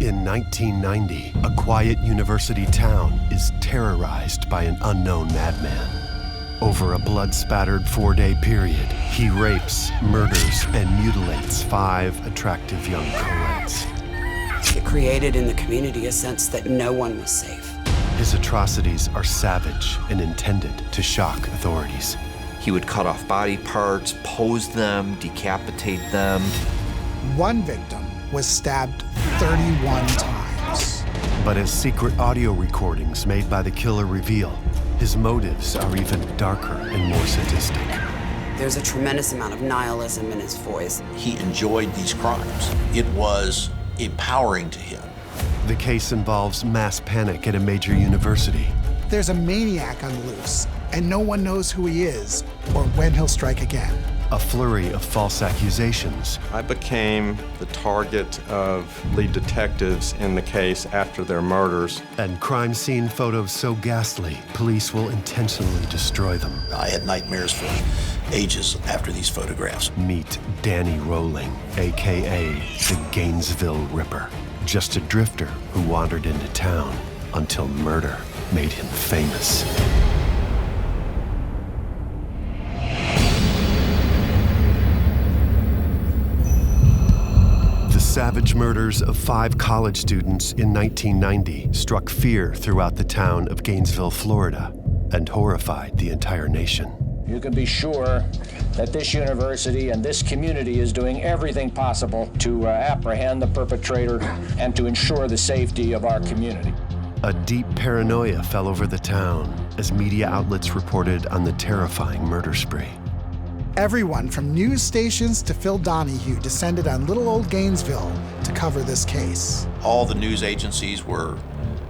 In 1990, a quiet university town is terrorized by an unknown madman. Over a blood-spattered 4-day period, he rapes, murders, and mutilates 5 attractive young co-eds. It created in the community a sense that no one was safe. His atrocities are savage and intended to shock authorities. He would cut off body parts, pose them, decapitate them. One victim was stabbed 31 times. But as secret audio recordings made by the killer reveal, his motives are even darker and more sadistic. There's a tremendous amount of nihilism in his voice. He enjoyed these crimes. It was empowering to him. The case involves mass panic at a major university. There's a maniac on the loose, and no one knows who he is or when he'll strike again. A flurry of false accusations. I became the target of lead detectives in the case after their murders. And crime scene photos so ghastly, police will intentionally destroy them. I had nightmares for ages after these photographs. Meet Danny Rolling, AKA the Gainesville Ripper. Just a drifter who wandered into town until murder made him famous. The savage murders of 5 college students in 1990 struck fear throughout the town of Gainesville, Florida, and horrified the entire nation. You can be sure that this university and this community is doing everything possible to apprehend the perpetrator and to ensure the safety of our community. A deep paranoia fell over the town as media outlets reported on the terrifying murder spree. Everyone from news stations to Phil Donahue descended on little old Gainesville to cover this case. All the news agencies were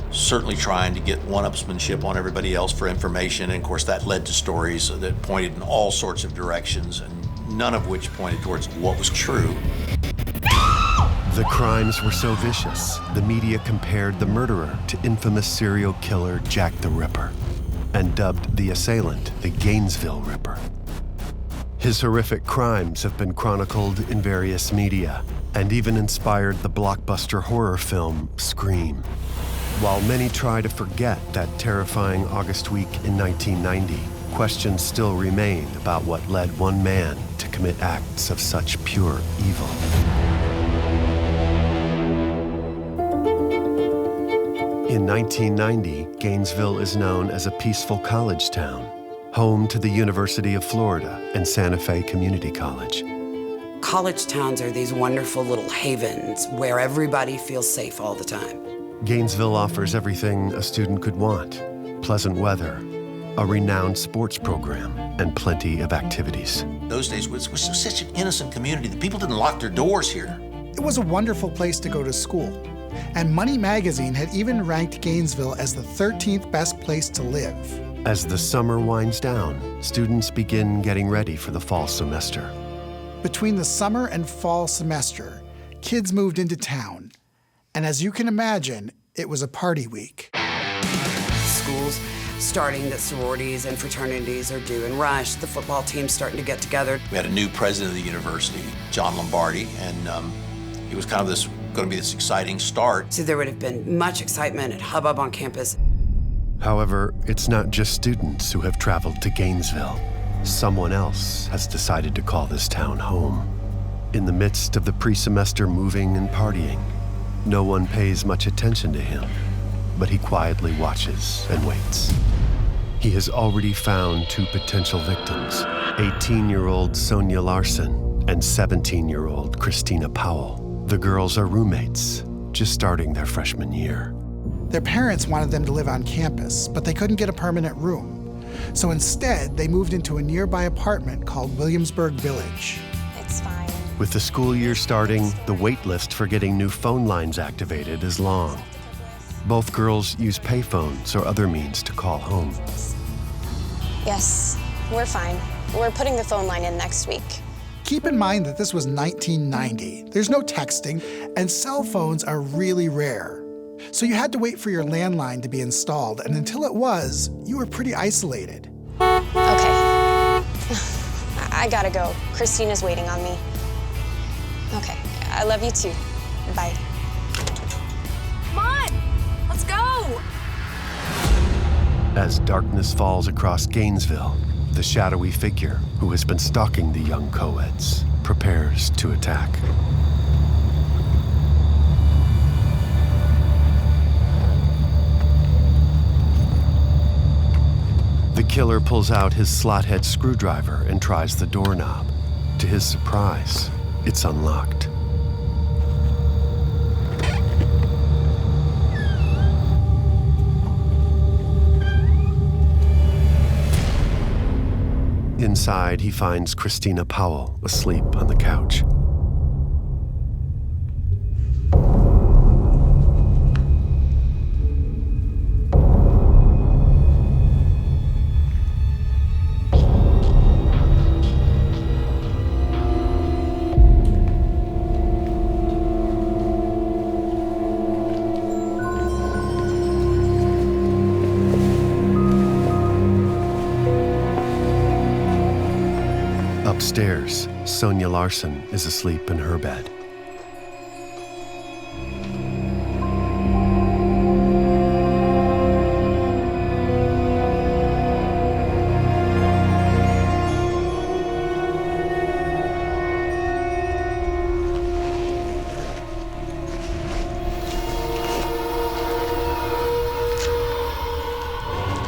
certainly trying to get one-upsmanship on everybody else for information, and of course that led to stories that pointed in all sorts of directions, and none of which pointed towards what was true. The crimes were so vicious, the media compared the murderer to infamous serial killer Jack the Ripper, and dubbed the assailant the Gainesville Ripper. His horrific crimes have been chronicled in various media, and even inspired the blockbuster horror film Scream. While many try to forget that terrifying August week in 1990, questions still remain about what led one man to commit acts of such pure evil. In 1990, Gainesville is known as a peaceful college town, home to the University of Florida and Santa Fe Community College. College towns are these wonderful little havens where everybody feels safe all the time. Gainesville offers everything a student could want: pleasant weather, a renowned sports program, and plenty of activities. Those days, it was such an innocent community that people didn't lock their doors here. It was a wonderful place to go to school, and Money Magazine had even ranked Gainesville as the 13th best place to live. As the summer winds down, students begin getting ready for the fall semester. Between the summer and fall semester, kids moved into town. And as you can imagine, it was a party week. Schools starting, that sororities and fraternities are due in rush. The football team's starting to get together. We had a new president of the university, John Lombardi, and it was kind of going to be this exciting start. So there would have been much excitement and hubbub on campus. However, it's not just students who have traveled to Gainesville. Someone else has decided to call this town home. In the midst of the pre-semester moving and partying, no one pays much attention to him, but he quietly watches and waits. He has already found 2 potential victims, 18-year-old Sonia Larson and 17-year-old Christina Powell. The girls are roommates, just starting their freshman year. Their parents wanted them to live on campus, but they couldn't get a permanent room. So instead, they moved into a nearby apartment called Williamsburg Village. It's fine. With the school year starting, the wait list for getting new phone lines activated is long. Both girls use payphones or other means to call home. Yes, we're fine. We're putting the phone line in next week. Keep in mind that this was 1990. There's no texting, and cell phones are really rare. So you had to wait for your landline to be installed, and until it was, you were pretty isolated. Okay. I gotta go. Christina's waiting on me. Okay, I love you too. Bye. As darkness falls across Gainesville, the shadowy figure who has been stalking the young co-eds prepares to attack. The killer pulls out his slot-head screwdriver and tries the doorknob. To his surprise, it's unlocked. Inside, he finds Christina Powell asleep on the couch. Upstairs, Sonia Larson is asleep in her bed.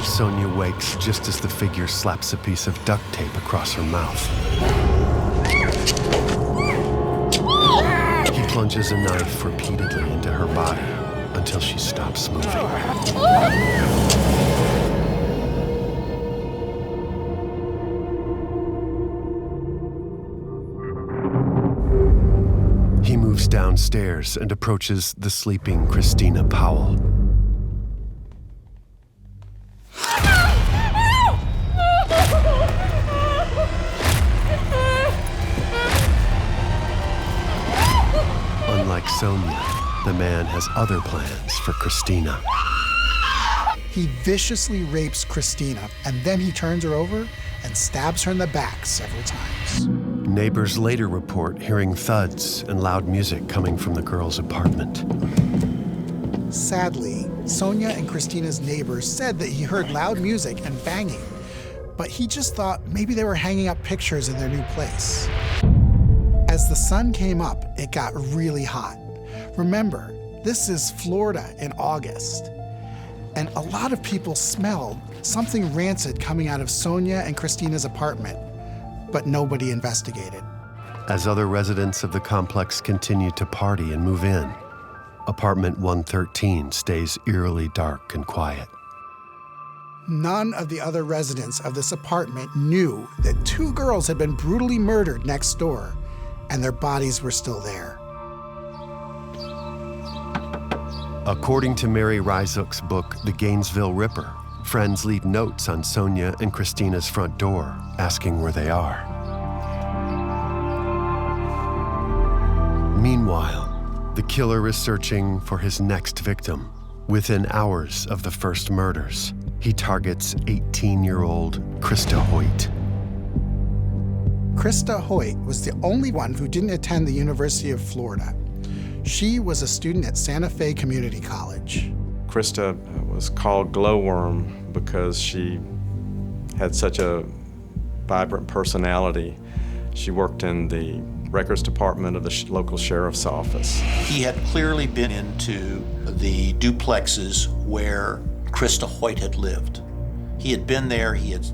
Sonia wakes just as the figure slaps a piece of duct tape across her mouth. He plunges a knife repeatedly into her body until she stops moving. He moves downstairs and approaches the sleeping Christina Powell. Unlike Sonia, the man has other plans for Christina. He viciously rapes Christina, and then he turns her over and stabs her in the back several times. Neighbors later report hearing thuds and loud music coming from the girl's apartment. Sadly, Sonia and Christina's neighbors said that he heard loud music and banging, but he just thought maybe they were hanging up pictures in their new place. As the sun came up, it got really hot. Remember, this is Florida in August, and a lot of people smelled something rancid coming out of Sonia and Christina's apartment, but nobody investigated. As other residents of the complex continue to party and move in, apartment 113 stays eerily dark and quiet. None of the other residents of this apartment knew that two girls had been brutally murdered next door, and their bodies were still there. According to Mary Ryzook's book, The Gainesville Ripper, friends leave notes on Sonia and Christina's front door, asking where they are. Meanwhile, the killer is searching for his next victim. Within hours of the first murders, he targets 18-year-old Krista Hoyt. Krista Hoyt was the only one who didn't attend the University of Florida. She was a student at Santa Fe Community College. Krista was called Glowworm because she had such a vibrant personality. She worked in the records department of the local sheriff's office. He had clearly been into the duplexes where Krista Hoyt had lived. He had been there, he had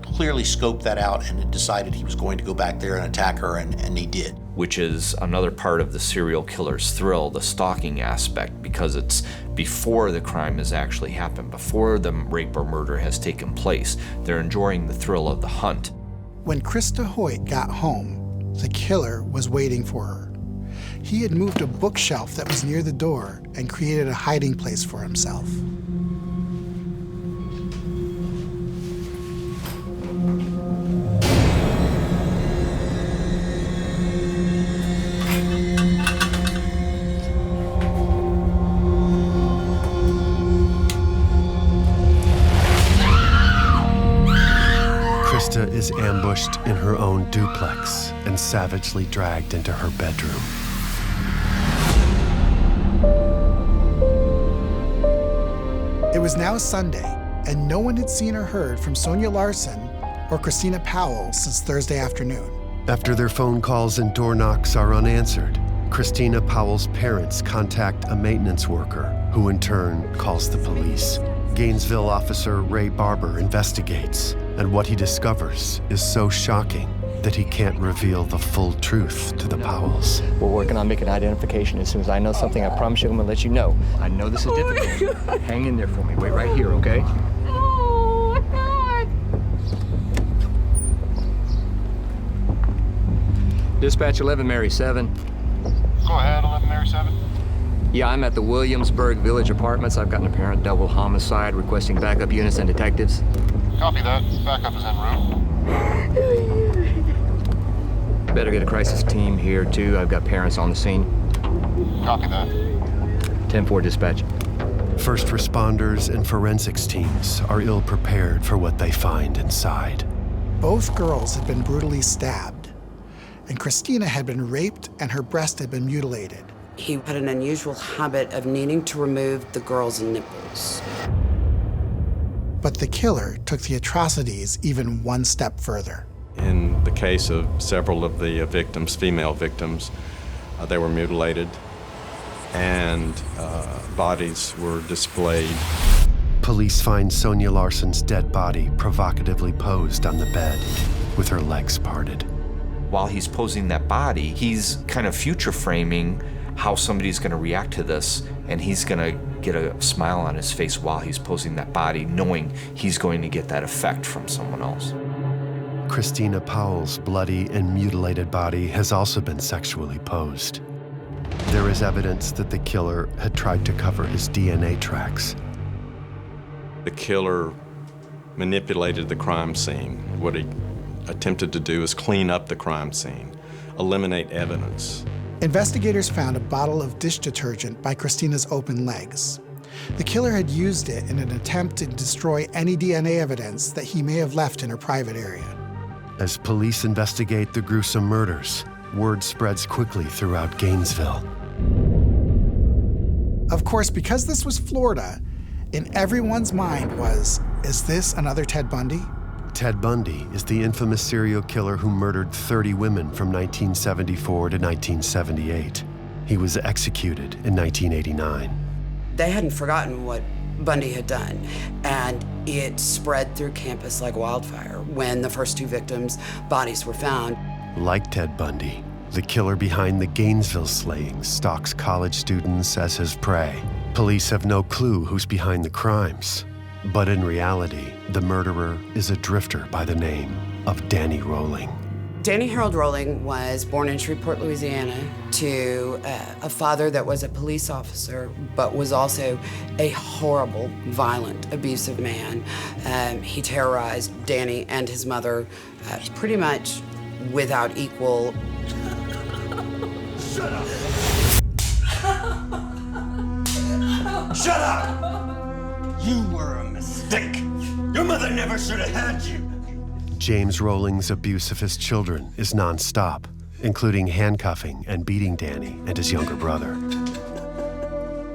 clearly scoped that out and had decided he was going to go back there and attack her, and he did. Which is another part of the serial killer's thrill, the stalking aspect, because it's before the crime has actually happened, before the rape or murder has taken place. They're enjoying the thrill of the hunt. When Krista Hoyt got home, the killer was waiting for her. He had moved a bookshelf that was near the door and created a hiding place for himself. Krista is ambushed in her own duplex and savagely dragged into her bedroom. It was now Sunday, and no one had seen or heard from Sonia Larson or Christina Powell since Thursday afternoon. After their phone calls and door knocks are unanswered, Christina Powell's parents contact a maintenance worker, who in turn calls the police. Gainesville officer Ray Barber investigates, and what he discovers is so shocking that he can't reveal the full truth to the Powells. We're working on making identification. As soon as I know something, I promise you I'm gonna let you know. I know this is difficult. Hang in there for me. Wait right here, okay? Oh, God. Dispatch 11 Mary 7. Go ahead, 11 Mary 7. Yeah, I'm at the Williamsburg Village Apartments. I've got an apparent double homicide requesting backup units and detectives. Copy that. Backup is en route. Better get a crisis team here, too. I've got parents on the scene. Copy that. 10-4 dispatch. First responders and forensics teams are ill-prepared for what they find inside. Both girls had been brutally stabbed, and Christina had been raped and her breast had been mutilated. He had an unusual habit of needing to remove the girl's nipples. But the killer took the atrocities even one step further. In the case of several of the victims, female victims, they were mutilated and bodies were displayed. Police find Sonia Larson's dead body provocatively posed on the bed with her legs parted. While he's posing that body, he's kind of future framing how somebody's going to react to this, and he's going to get a smile on his face while he's posing that body, knowing he's going to get that effect from someone else. Christina Powell's bloody and mutilated body has also been sexually posed. There is evidence that the killer had tried to cover his DNA tracks. The killer manipulated the crime scene. What he attempted to do is clean up the crime scene, eliminate evidence. Investigators found a bottle of dish detergent by Christina's open legs. The killer had used it in an attempt to destroy any DNA evidence that he may have left in her private area. As police investigate the gruesome murders, word spreads quickly throughout Gainesville. Of course, because this was Florida, in everyone's mind was, is this another Ted Bundy? Ted Bundy is the infamous serial killer who murdered 30 women from 1974 to 1978. He was executed in 1989. They hadn't forgotten what Bundy had done, and it spread through campus like wildfire when the first two victims' bodies were found. Like Ted Bundy, the killer behind the Gainesville slayings stalks college students as his prey. Police have no clue who's behind the crimes, but in reality, the murderer is a drifter by the name of Danny Rolling. Danny Harold Rolling was born in Shreveport, Louisiana, to a father that was a police officer, but was also a horrible, violent, abusive man. He terrorized Danny and his mother pretty much without equal. Shut up! Shut up! You were a mistake. Your mother never should have had you. James Rolling's abuse of his children is nonstop, including handcuffing and beating Danny and his younger brother.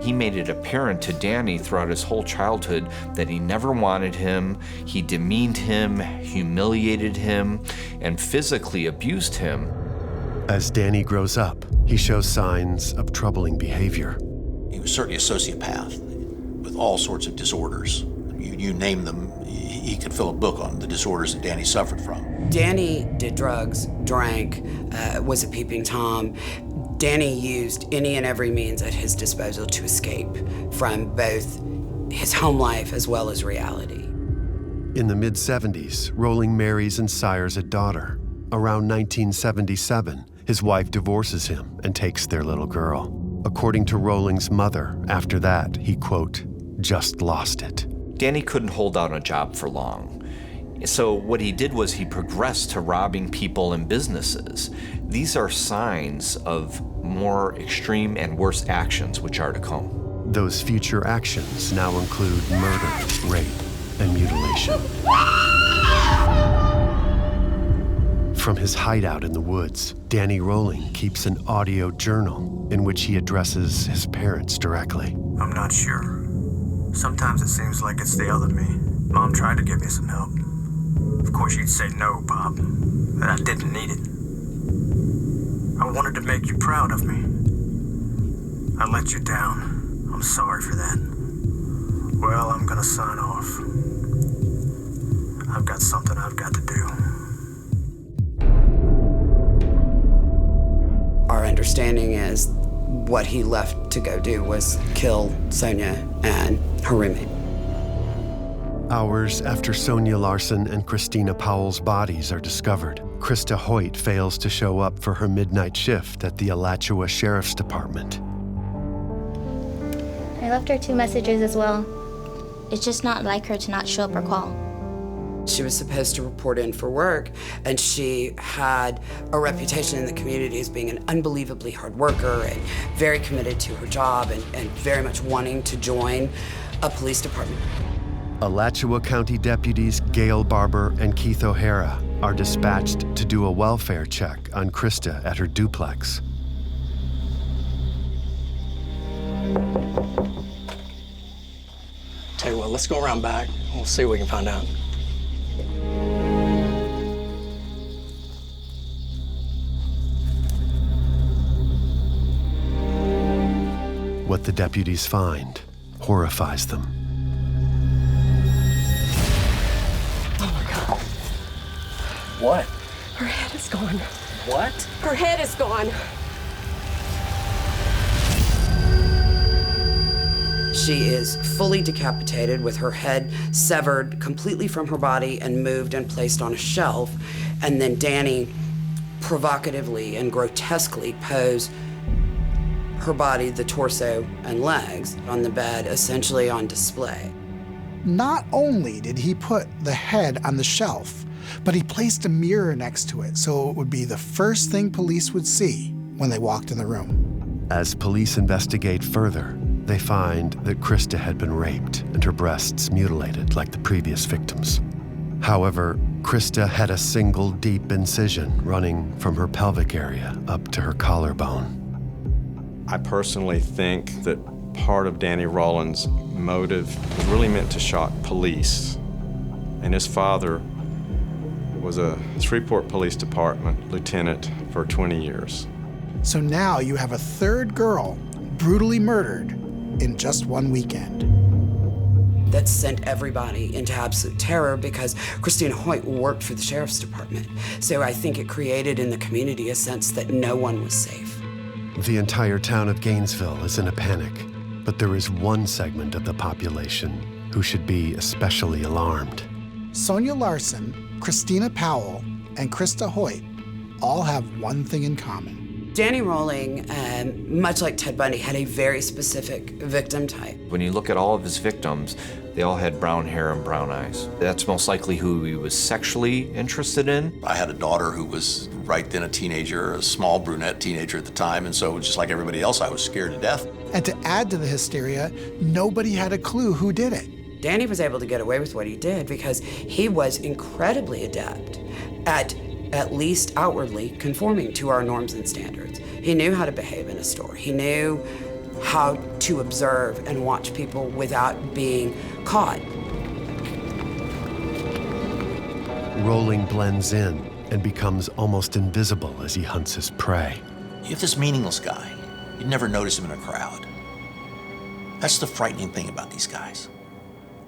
He made it apparent to Danny throughout his whole childhood that he never wanted him, he demeaned him, humiliated him, and physically abused him. As Danny grows up, he shows signs of troubling behavior. He was certainly a sociopath with all sorts of disorders. You name them, he could fill a book on the disorders that Danny suffered from. Danny did drugs, drank, was a peeping Tom. Danny used any and every means at his disposal to escape from both his home life as well as reality. In the mid-70s, Rolling marries and sires a daughter. Around 1977, his wife divorces him and takes their little girl. According to Rolling's mother, after that, he, quote, just lost it. Danny couldn't hold down a job for long. So what he did was he progressed to robbing people and businesses. These are signs of more extreme and worse actions which are to come. Those future actions now include murder, rape, and mutilation. From his hideout in the woods, Danny Rolling keeps an audio journal in which he addresses his parents directly. I'm not sure. Sometimes it seems like it's the other me. Mom tried to give me some help. Of course, you'd say no, Pop, but I didn't need it. I wanted to make you proud of me. I let you down. I'm sorry for that. Well, I'm gonna sign off. I've got something I've got to do. Our understanding is what he left to go do was kill Sonia and her roommate. Hours after Sonia Larson and Christina Powell's bodies are discovered, Krista Hoyt fails to show up for her midnight shift at the Alachua Sheriff's Department. I left her 2 messages as well. It's just not like her to not show up or call. She was supposed to report in for work, and she had a reputation in the community as being an unbelievably hard worker and very committed to her job and very much wanting to join a police department. Alachua County deputies Gail Barber and Keith O'Hara are dispatched to do a welfare check on Krista at her duplex. Tell you what, let's go around back. We'll see what we can find out. What the deputies find horrifies them. Oh my God. What? Her head is gone. What? Her head is gone. She is fully decapitated with her head severed completely from her body and moved and placed on a shelf. And then Danny provocatively and grotesquely posed her body, the torso and legs, on the bed, essentially on display. Not only did he put the head on the shelf, but he placed a mirror next to it so it would be the first thing police would see when they walked in the room. As police investigate further, they find that Krista had been raped and her breasts mutilated like the previous victims. However, Krista had a single deep incision running from her pelvic area up to her collarbone. I personally think that part of Danny Rawlins' motive was really meant to shock police. And his father was a Shreveport Police Department lieutenant for 20 years. So now you have a third girl brutally murdered in just one weekend. That sent everybody into absolute terror because Christina Hoyt worked for the Sheriff's Department. So I think it created in the community a sense that no one was safe. The entire town of Gainesville is in a panic, but there is one segment of the population who should be especially alarmed. Sonia Larson, Christina Powell, and Krista Hoyt all have one thing in common. Danny Rolling, much like Ted Bundy, had a very specific victim type. When you look at all of his victims, they all had brown hair and brown eyes. That's most likely who he was sexually interested in. I had a daughter who was right then a teenager, a small brunette teenager at the time, and so just like everybody else, I was scared to death. And to add to the hysteria, nobody had a clue who did it. Danny was able to get away with what he did because he was incredibly adept at least outwardly conforming to our norms and standards. He knew how to behave in a store. He knew how to observe and watch people without being caught. Rolling blends in and becomes almost invisible as he hunts his prey. You have this meaningless guy. You'd never notice him in a crowd. That's the frightening thing about these guys.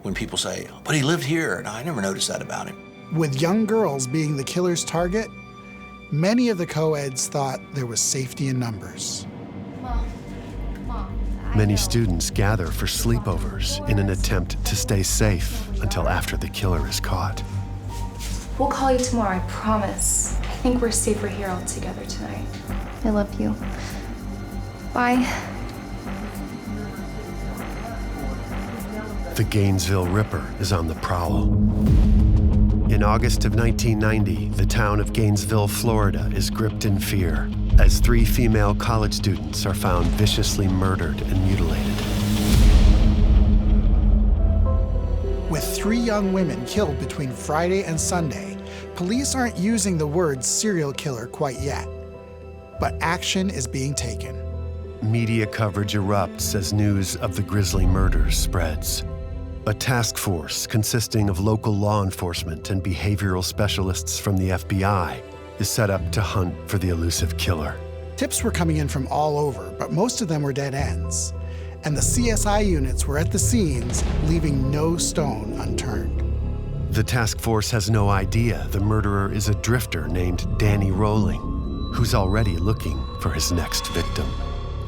When people say, but he lived here, and I never noticed that about him. With young girls being the killer's target, many of the co-eds thought there was safety in numbers. Many students gather for sleepovers in an attempt to stay safe until after the killer is caught. We'll call you tomorrow, I promise. I think we're safer here all together tonight. I love you. Bye. The Gainesville Ripper is on the prowl. In August of 1990, the town of Gainesville, Florida is gripped in fear as 3 female college students are found viciously murdered and mutilated. With 3 young women killed between Friday and Sunday, police aren't using the word serial killer quite yet, but action is being taken. Media coverage erupts as news of the grisly murders spreads. A task force consisting of local law enforcement and behavioral specialists from the FBI is set up to hunt for the elusive killer. Tips were coming in from all over, but most of them were dead ends. And the CSI units were at the scenes, leaving no stone unturned. The task force has no idea the murderer is a drifter named Danny Rolling, who's already looking for his next victim.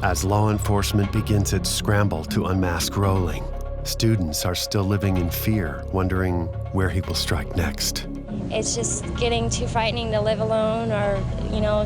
As law enforcement begins its scramble to unmask Rolling, students are still living in fear, wondering where he will strike next. It's just getting too frightening to live alone, or,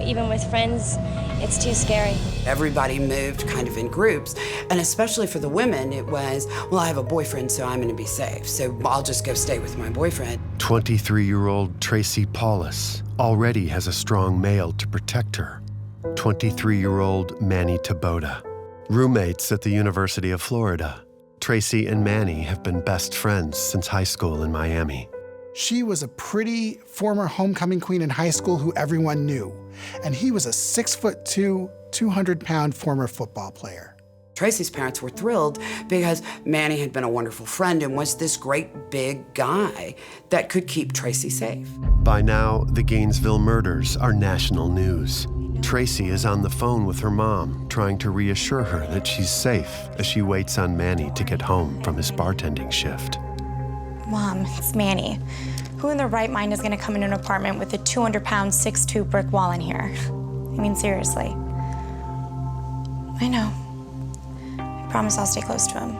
even with friends, it's too scary. Everybody moved kind of in groups, and especially for the women, it was, well, I have a boyfriend, so I'm gonna be safe, so I'll just go stay with my boyfriend. 23-year-old Tracy Paulus already has a strong male to protect her. 23-year-old Manny Taboda. Roommates at the University of Florida, Tracy and Manny have been best friends since high school in Miami. She was a pretty former homecoming queen in high school who everyone knew, and he was a 6'2", 200-pound former football player. Tracy's parents were thrilled because Manny had been a wonderful friend and was this great big guy that could keep Tracy safe. By now, the Gainesville murders are national news. Tracy is on the phone with her mom, trying to reassure her that she's safe as she waits on Manny to get home from his bartending shift. Mom, it's Manny. Who in their right mind is gonna come in an apartment with a 200-pound, 6'2" brick wall in here? I mean, seriously. I know. I promise I'll stay close to him.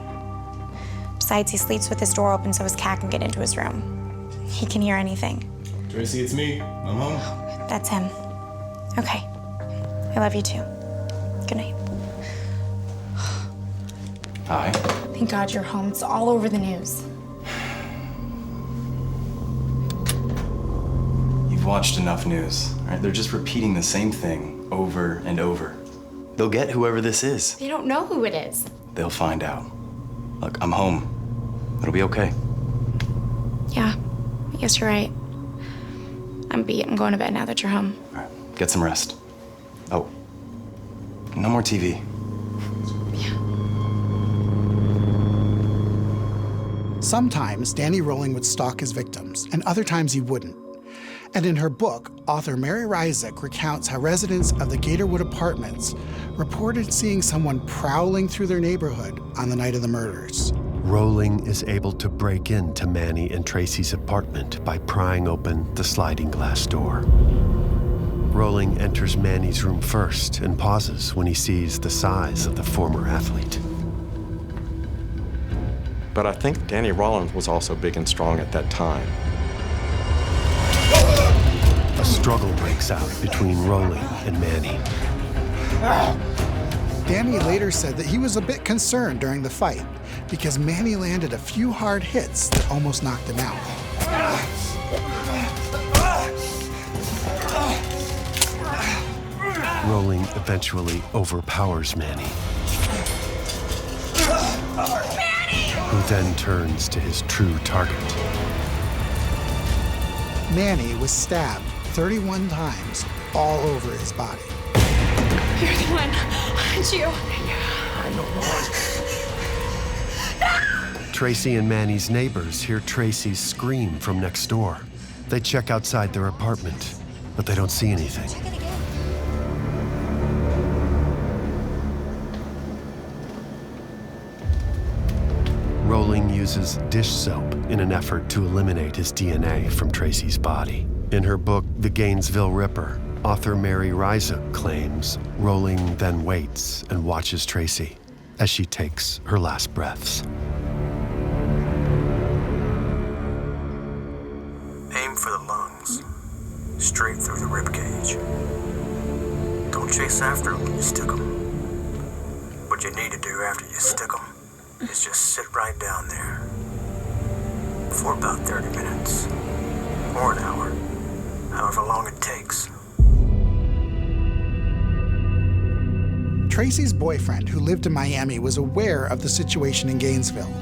Besides, he sleeps with his door open so his cat can get into his room. He can hear anything. Tracy, it's me. I'm home. That's him. Okay. I love you too. Good night. Hi. Thank God you're home. It's all over the news. You've watched enough news, right? They're just repeating the same thing over and over. They'll get whoever this is. They don't know who it is. They'll find out. Look, I'm home. It'll be okay. Yeah, I guess you're right. I'm beat. I'm going to bed now that you're home. All right, get some rest. Oh, no more TV. Sometimes Danny Rolling would stalk his victims, and other times he wouldn't. And in her book, author Mary Ryzik recounts how residents of the Gatorwood Apartments reported seeing someone prowling through their neighborhood on the night of the murders. Rolling is able to break into Manny and Tracy's apartment by prying open the sliding glass door. Rolling enters Manny's room first and pauses when he sees the size of the former athlete. But I think Danny Rollins was also big and strong at that time. A struggle breaks out between Rolling and Manny. Danny later said that he was a bit concerned during the fight because Manny landed a few hard hits that almost knocked him out. Rolling eventually overpowers Manny, who then turns to his true target. Manny was stabbed 31 times all over his body. You're the one, aren't you? I'm the one. Tracy and Manny's neighbors hear Tracy scream from next door. They check outside their apartment, but they don't see anything. Rolling uses dish soap in an effort to eliminate his DNA from Tracy's body. In her book, The Gainesville Ripper, author Mary Ryzik claims Rolling then waits and watches Tracy as she takes her last breaths. Aim for the lungs, straight through the ribcage. Don't chase after them when you stick them. What you need to do after you stick them is just sit right down there for about 30 minutes or an hour, however long it takes. Tracy's boyfriend, who lived in Miami, was aware of the situation in Gainesville.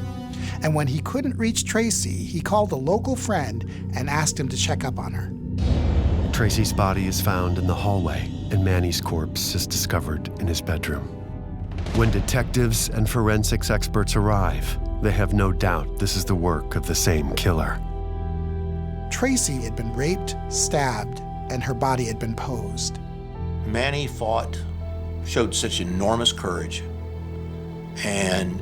And when he couldn't reach Tracy, he called a local friend and asked him to check up on her. Tracy's body is found in the hallway, and Manny's corpse is discovered in his bedroom. When detectives and forensics experts arrive, they have no doubt this is the work of the same killer. Tracy had been raped, stabbed, and her body had been posed. Manny showed such enormous courage, and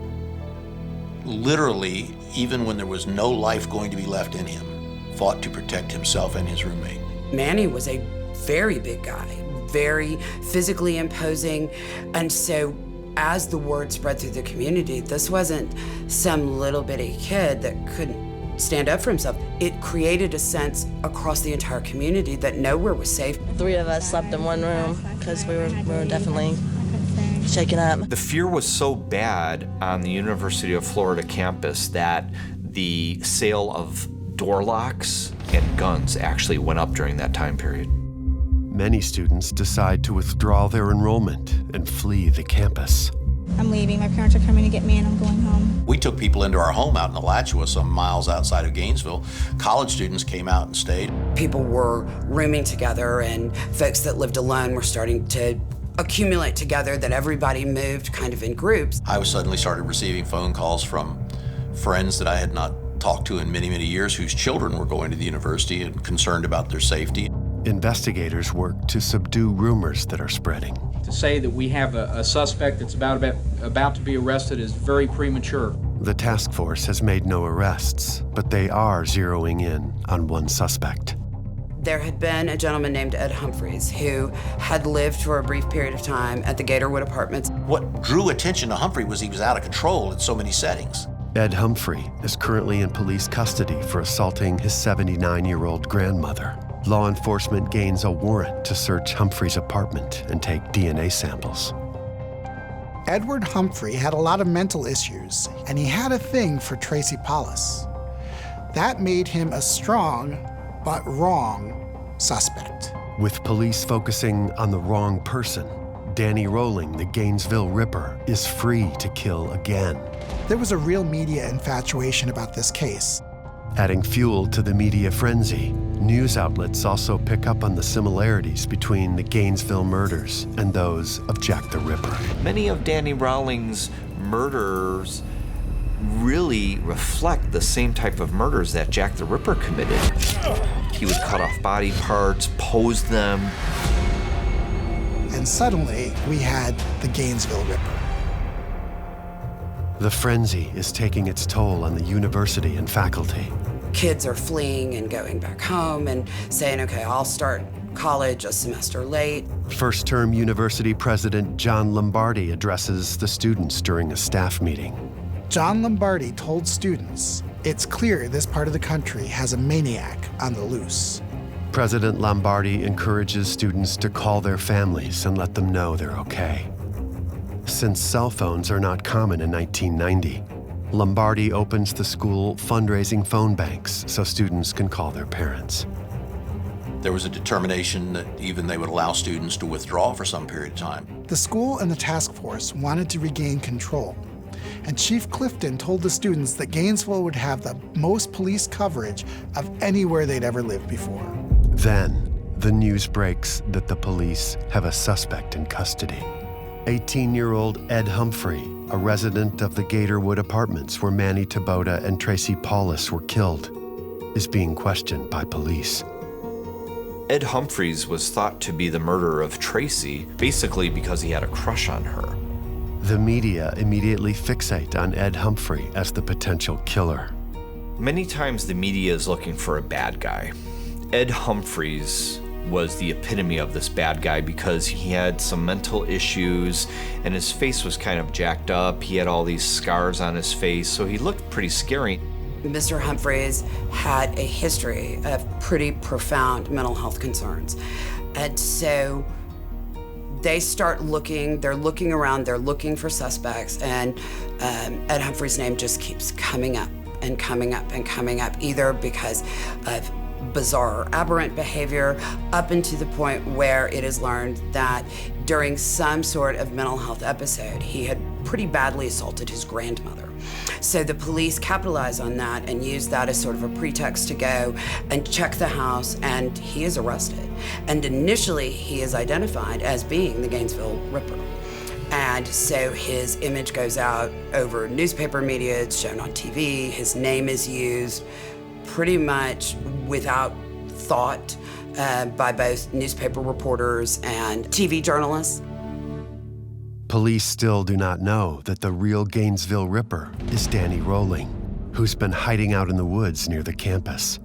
literally, even when there was no life going to be left in him, fought to protect himself and his roommate. Manny was a very big guy, very physically imposing, and so as the word spread through the community, this wasn't some little bitty kid that couldn't stand up for himself. It created a sense across the entire community that nowhere was safe. 3 of us slept in one room because we were definitely shaken up. The fear was so bad on the University of Florida campus that the sale of door locks and guns actually went up during that time period. Many students decide to withdraw their enrollment and flee the campus. I'm leaving. My parents are coming to get me and I'm going home. We took people into our home out in Alachua, some miles outside of Gainesville. College students came out and stayed. People were rooming together, and folks that lived alone were starting to accumulate together, that everybody moved kind of in groups. I suddenly started receiving phone calls from friends that I had not talked to in many, many years, whose children were going to the university and concerned about their safety. Investigators work to subdue rumors that are spreading. To say that we have a suspect that's about to be arrested is very premature. The task force has made no arrests, but they are zeroing in on one suspect. There had been a gentleman named Ed Humphreys who had lived for a brief period of time at the Gatorwood Apartments. What drew attention to Humphrey was he was out of control in so many settings. Ed Humphrey is currently in police custody for assaulting his 79-year-old grandmother. Law enforcement gains a warrant to search Humphrey's apartment and take DNA samples. Edward Humphrey had a lot of mental issues, and he had a thing for Tracy Paulus. That made him a strong, but wrong, suspect. With police focusing on the wrong person, Danny Rolling, the Gainesville Ripper, is free to kill again. There was a real media infatuation about this case. Adding fuel to the media frenzy, news outlets also pick up on the similarities between the Gainesville murders and those of Jack the Ripper. Many of Danny Rowling's murders really reflect the same type of murders that Jack the Ripper committed. He would cut off body parts, pose them. And suddenly, we had the Gainesville Ripper. The frenzy is taking its toll on the university and faculty. Kids are fleeing and going back home and saying, okay, I'll start college a semester late. First-term university president John Lombardi addresses the students during a staff meeting. John Lombardi told students, it's clear this part of the country has a maniac on the loose. President Lombardi encourages students to call their families and let them know they're okay. Since cell phones are not common in 1990, Lombardi opens the school fundraising phone banks so students can call their parents. There was a determination that even they would allow students to withdraw for some period of time. The school and the task force wanted to regain control, and Chief Clifton told the students that Gainesville would have the most police coverage of anywhere they'd ever lived before. Then, the news breaks that the police have a suspect in custody. 18-year-old Ed Humphrey, a resident of the Gatorwood Apartments where Manny Taboda and Tracy Paulus were killed, is being questioned by police. Ed Humphreys was thought to be the murderer of Tracy, basically because he had a crush on her. The media immediately fixate on Ed Humphrey as the potential killer. Many times the media is looking for a bad guy. Ed Humphreys was the epitome of this bad guy because he had some mental issues and his face was kind of jacked up. He had all these scars on his face, so he looked pretty scary. Mr. Humphreys had a history of pretty profound mental health concerns. And so they start looking, they're looking around, they're looking for suspects, and Ed Humphreys' name just keeps coming up and coming up and coming up, either because of bizarre, aberrant behavior, up into the point where it is learned that during some sort of mental health episode, he had pretty badly assaulted his grandmother. So the police capitalize on that and use that as sort of a pretext to go and check the house, and he is arrested. And initially, he is identified as being the Gainesville Ripper. And And so his image goes out over newspaper media, it's shown on TV, his name is used pretty much without thought by both newspaper reporters and TV journalists. Police still do not know that the real Gainesville Ripper is Danny Rolling, who's been hiding out in the woods near the campus.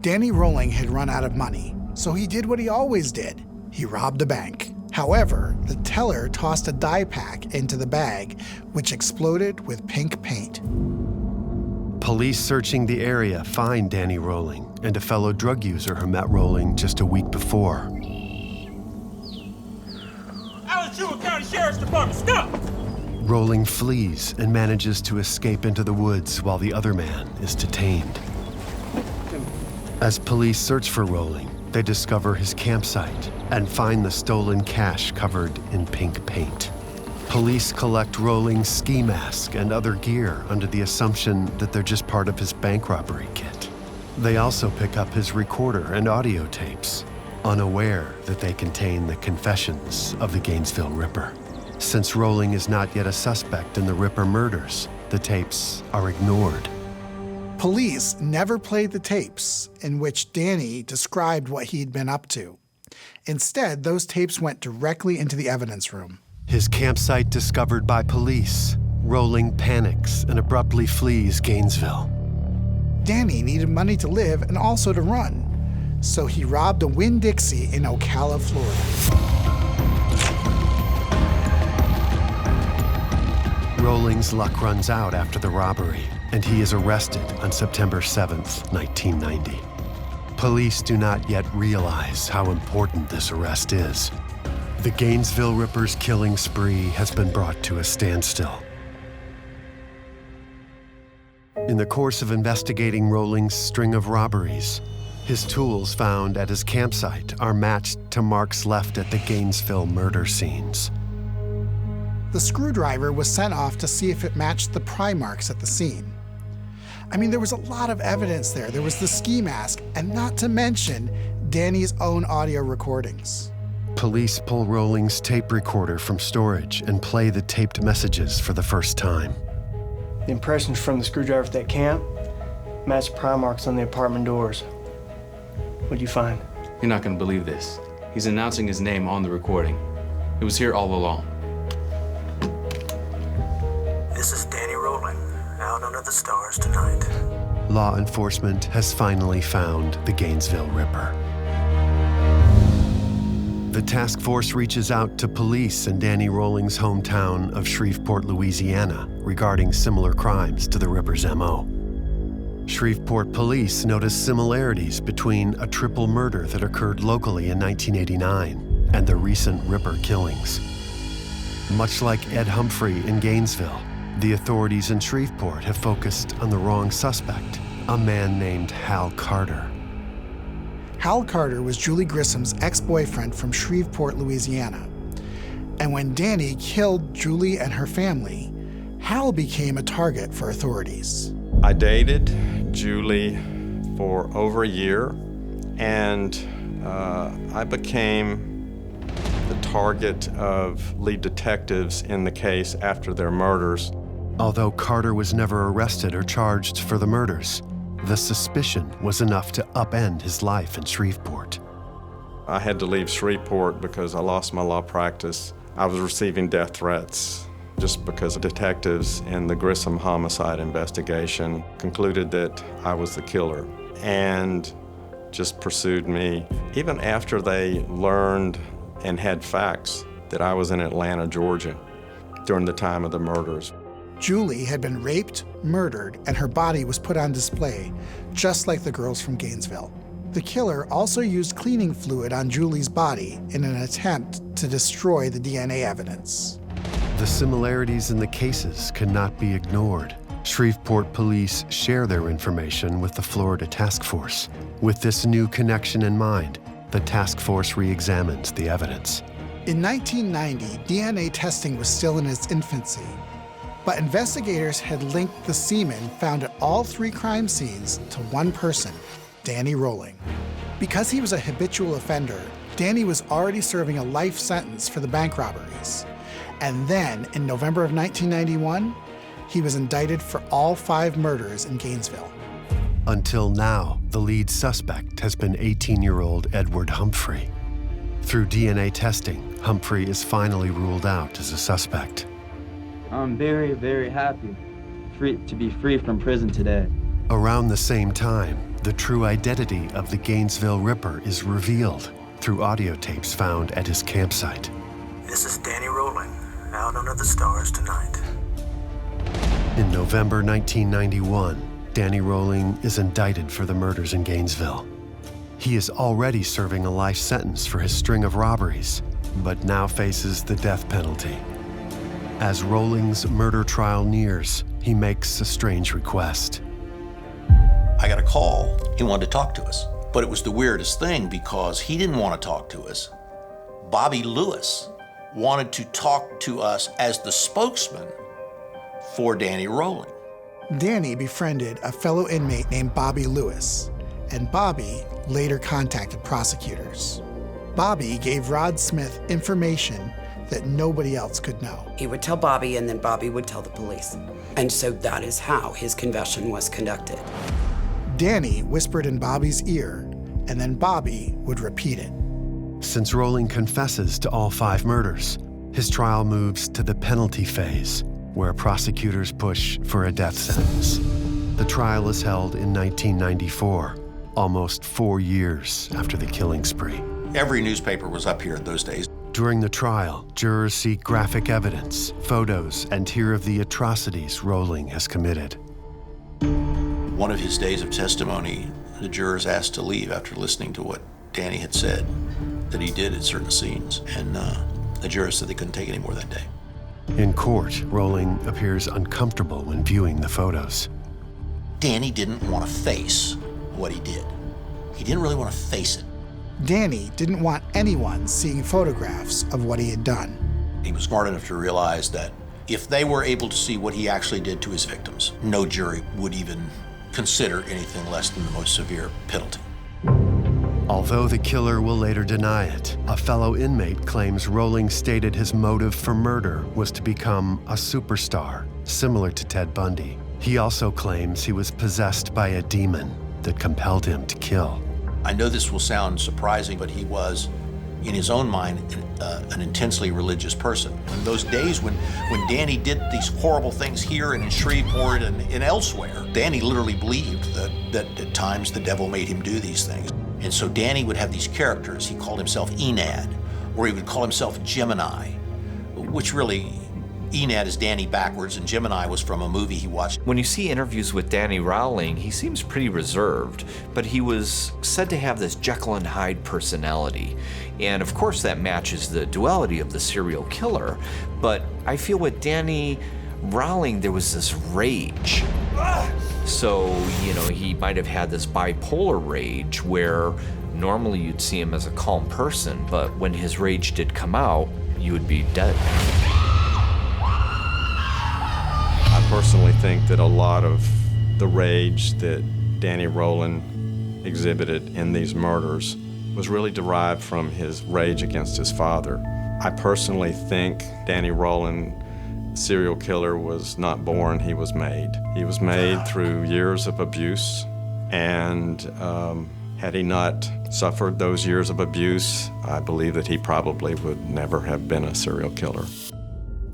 Danny Rolling had run out of money, so he did what he always did. He robbed a bank. However, the teller tossed a dye pack into the bag, which exploded with pink paint. Police searching the area find Danny Rolling and a fellow drug user who met Rolling just a week before. Alachua County Sheriff's Department, stop! Rolling flees and manages to escape into the woods while the other man is detained. As police search for Rolling, they discover his campsite and find the stolen cash covered in pink paint. Police collect Rolling's ski mask and other gear under the assumption that they're just part of his bank robbery kit. They also pick up his recorder and audio tapes, unaware that they contain the confessions of the Gainesville Ripper. Since Rolling is not yet a suspect in the Ripper murders, the tapes are ignored. Police never played the tapes in which Danny described what he'd been up to. Instead, those tapes went directly into the evidence room. His campsite discovered by police. Rolling panics and abruptly flees Gainesville. Danny needed money to live and also to run, so he robbed a Winn-Dixie in Ocala, Florida. Rolling's luck runs out after the robbery, and he is arrested on September 7th, 1990. Police do not yet realize how important this arrest is. The Gainesville Ripper's killing spree has been brought to a standstill. In the course of investigating Rolling's string of robberies, his tools found at his campsite are matched to marks left at the Gainesville murder scenes. The screwdriver was sent off to see if it matched the pry marks at the scene. I mean, there was a lot of evidence there. There was the ski mask, and not to mention Danny's own audio recordings. Police pull Rolling's tape recorder from storage and play the taped messages for the first time. The impressions from the screwdriver at that camp matched pry marks on the apartment doors. What'd you find? You're not gonna believe this. He's announcing his name on the recording. It was here all along. This is Danny Rolling, out under the stars tonight. Law enforcement has finally found the Gainesville Ripper. The task force reaches out to police in Danny Rolling's hometown of Shreveport, Louisiana, regarding similar crimes to the Ripper's MO. Shreveport police notice similarities between a triple murder that occurred locally in 1989 and the recent Ripper killings. Much like Ed Humphrey in Gainesville, the authorities in Shreveport have focused on the wrong suspect, a man named Hal Carter. Hal Carter was Julie Grissom's ex-boyfriend from Shreveport, Louisiana. And when Danny killed Julie and her family, Hal became a target for authorities. I dated Julie for over a year, and I became the target of lead detectives in the case after their murders. Although Carter was never arrested or charged for the murders, the suspicion was enough to upend his life in Shreveport. I had to leave Shreveport because I lost my law practice. I was receiving death threats just because detectives in the Grissom homicide investigation concluded that I was the killer and just pursued me. Even after they learned and had facts that I was in Atlanta, Georgia during the time of the murders. Julie had been raped, murdered, and her body was put on display, just like the girls from Gainesville. The killer also used cleaning fluid on Julie's body in an attempt to destroy the DNA evidence. The similarities in the cases cannot be ignored. Shreveport police share their information with the Florida task force. With this new connection in mind, the task force re-examines the evidence. In 1990, DNA testing was still in its infancy. But investigators had linked the semen found at all 3 crime scenes to one person, Danny Rolling. Because he was a habitual offender, Danny was already serving a life sentence for the bank robberies. And then, in November of 1991, he was indicted for all 5 murders in Gainesville. Until now, the lead suspect has been 18-year-old Edward Humphrey. Through DNA testing, Humphrey is finally ruled out as a suspect. I'm very, very happy to be free from prison today. Around the same time, the true identity of the Gainesville Ripper is revealed through audio tapes found at his campsite. This is Danny Rowland, out under the stars tonight. In November 1991, Danny Rowling is indicted for the murders in Gainesville. He is already serving a life sentence for his string of robberies, but now faces the death penalty. As Rowling's murder trial nears, he makes a strange request. I got a call. He wanted to talk to us. But it was the weirdest thing because he didn't want to talk to us. Bobby Lewis wanted to talk to us as the spokesman for Danny Rowling. Danny befriended a fellow inmate named Bobby Lewis, and Bobby later contacted prosecutors. Bobby gave Rod Smith information that nobody else could know. He would tell Bobby, and then Bobby would tell the police. And so that is how his confession was conducted. Danny whispered in Bobby's ear, and then Bobby would repeat it. Since Rowling confesses to all 5 murders, his trial moves to the penalty phase, where prosecutors push for a death sentence. The trial is held in 1994, almost 4 years after the killing spree. Every newspaper was up here in those days. During the trial, jurors see graphic evidence, photos, and hear of the atrocities Rowling has committed. One of his days of testimony, the jurors asked to leave after listening to what Danny had said that he did at certain scenes, and the jurors said they couldn't take any more that day. In court, Rowling appears uncomfortable when viewing the photos. Danny didn't want to face what he did. He didn't really want to face it. Danny didn't want anyone seeing photographs of what he had done. He was smart enough to realize that if they were able to see what he actually did to his victims, no jury would even consider anything less than the most severe penalty. Although the killer will later deny it, a fellow inmate claims Rowling stated his motive for murder was to become a superstar, similar to Ted Bundy. He also claims he was possessed by a demon that compelled him to kill. I know this will sound surprising, but he was, in his own mind, an intensely religious person. In those days when Danny did these horrible things here and in Shreveport and elsewhere, Danny literally believed that at times the devil made him do these things. And so Danny would have these characters. He called himself Enad, or he would call himself Gemini, which really, Enad is Danny backwards, and Gemini was from a movie he watched. When you see interviews with Danny Rowling, he seems pretty reserved, but he was said to have this Jekyll and Hyde personality. And of course that matches the duality of the serial killer, but I feel with Danny Rowling there was this rage. So, he might have had this bipolar rage where normally you'd see him as a calm person, but when his rage did come out, you would be dead. I personally think that a lot of the rage that Danny Rowland exhibited in these murders was really derived from his rage against his father. I personally think Danny Rowland, serial killer, was not born, he was made. He was made through years of abuse, and had he not suffered those years of abuse, I believe that he probably would never have been a serial killer.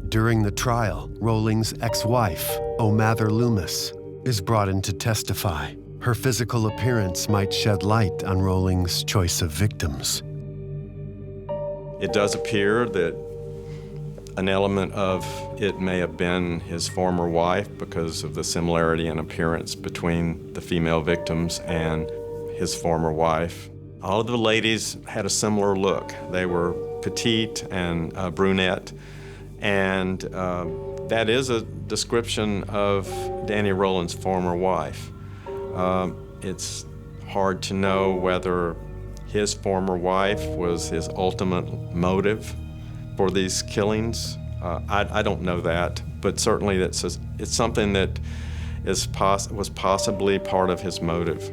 During the trial, Rowling's ex-wife, O'Mather Loomis, is brought in to testify. Her physical appearance might shed light on Rowling's choice of victims. It does appear that an element of it may have been his former wife because of the similarity in appearance between the female victims and his former wife. All of the ladies had a similar look. They were petite and brunette, and that is a description of Danny Rowland's former wife. It's hard to know whether his former wife was his ultimate motive for these killings. I don't know that, but certainly it's something that was possibly part of his motive.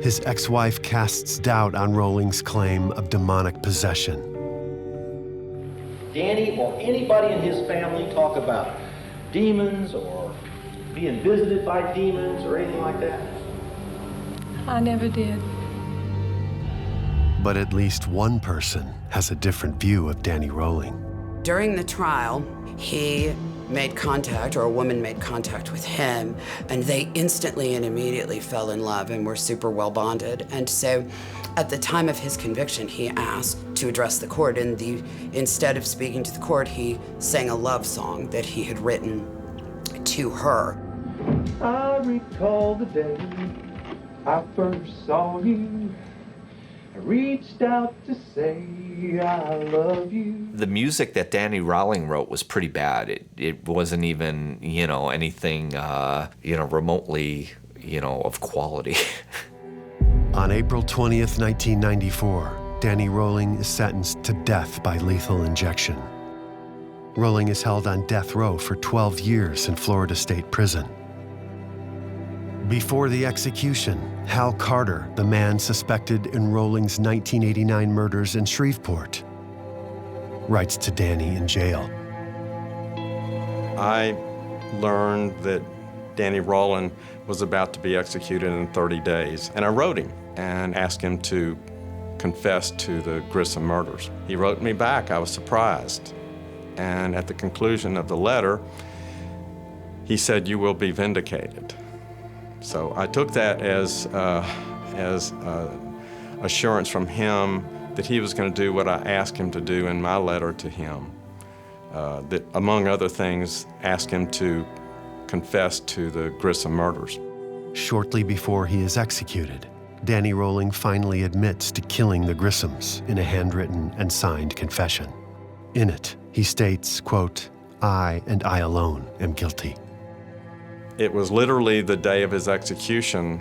His ex-wife casts doubt on Rowling's claim of demonic possession. Danny or anybody in his family talk about demons or being visited by demons or anything like that? I never did. But at least one person has a different view of Danny Rolling. During the trial, he made contact, or a woman made contact with him, and they instantly and immediately fell in love and were super well bonded. And so at the time of his conviction, he asked to address the court, and instead of speaking to the court, he sang a love song that he had written to her. I recall the day I first saw you. I reached out to say I love you. The music that Danny Rolling wrote was pretty bad. It wasn't even, anything, remotely, of quality. On April 20th, 1994, Danny Rolling is sentenced to death by lethal injection. Rolling is held on death row for 12 years in Florida State Prison. Before the execution, Hal Carter, the man suspected in Rolling's 1989 murders in Shreveport, writes to Danny in jail. I learned that Danny Rolling was about to be executed in 30 days, and I wrote him and asked him to confess to the Grissom murders. He wrote me back. I was surprised. And at the conclusion of the letter, he said, "You will be vindicated." So I took that as assurance from him that he was going to do what I asked him to do in my letter to him. That, among other things, ask him to confess to the Grissom murders. Shortly before he is executed, Danny Rolling finally admits to killing the Grissoms in a handwritten and signed confession. In it, he states, quote, "I and I alone am guilty." It was literally the day of his execution,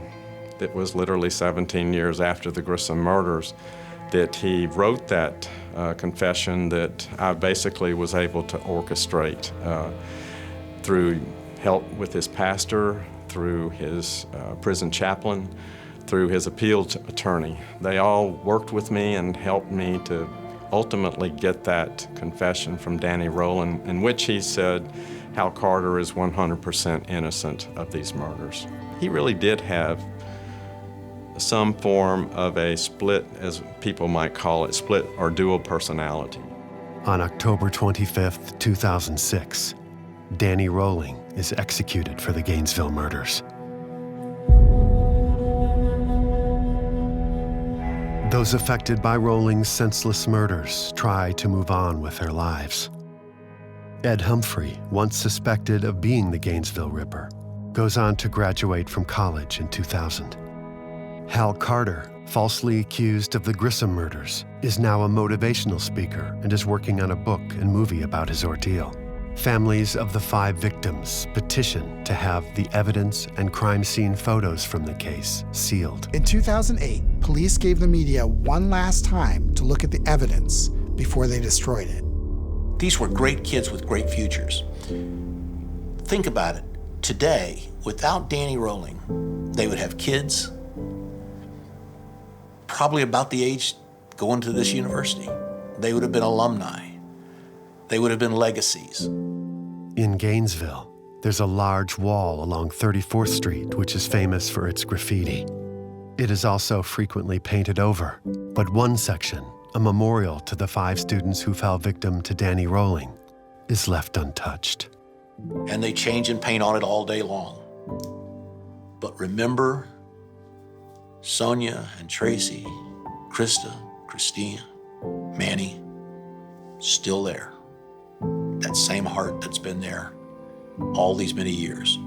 that was literally 17 years after the Grissom murders, that he wrote that confession that I basically was able to orchestrate through help with his pastor, through his prison chaplain, through his appeal attorney. They all worked with me and helped me to ultimately get that confession from Danny Rolling, in which he said Hal Carter is 100% innocent of these murders. He really did have some form of a split, as people might call it, split or dual personality. On October 25th, 2006, Danny Rolling is executed for the Gainesville murders. Those affected by Rolling's senseless murders try to move on with their lives. Ed Humphrey, once suspected of being the Gainesville Ripper, goes on to graduate from college in 2000. Hal Carter, falsely accused of the Grissom murders, is now a motivational speaker and is working on a book and movie about his ordeal. Families of the 5 victims petition to have the evidence and crime scene photos from the case sealed. In 2008, police gave the media one last time to look at the evidence before they destroyed it. These were great kids with great futures. Think about it. Today, without Danny Rolling, they would have kids probably about the age going to this university. They would have been alumni. They would have been legacies. In Gainesville, there's a large wall along 34th Street, which is famous for its graffiti. It is also frequently painted over, but one section, a memorial to the 5 students who fell victim to Danny Rolling, is left untouched. And they change and paint on it all day long. But remember Sonia and Tracy, Krista, Christina, Manny, still there. That same heart that's been there all these many years.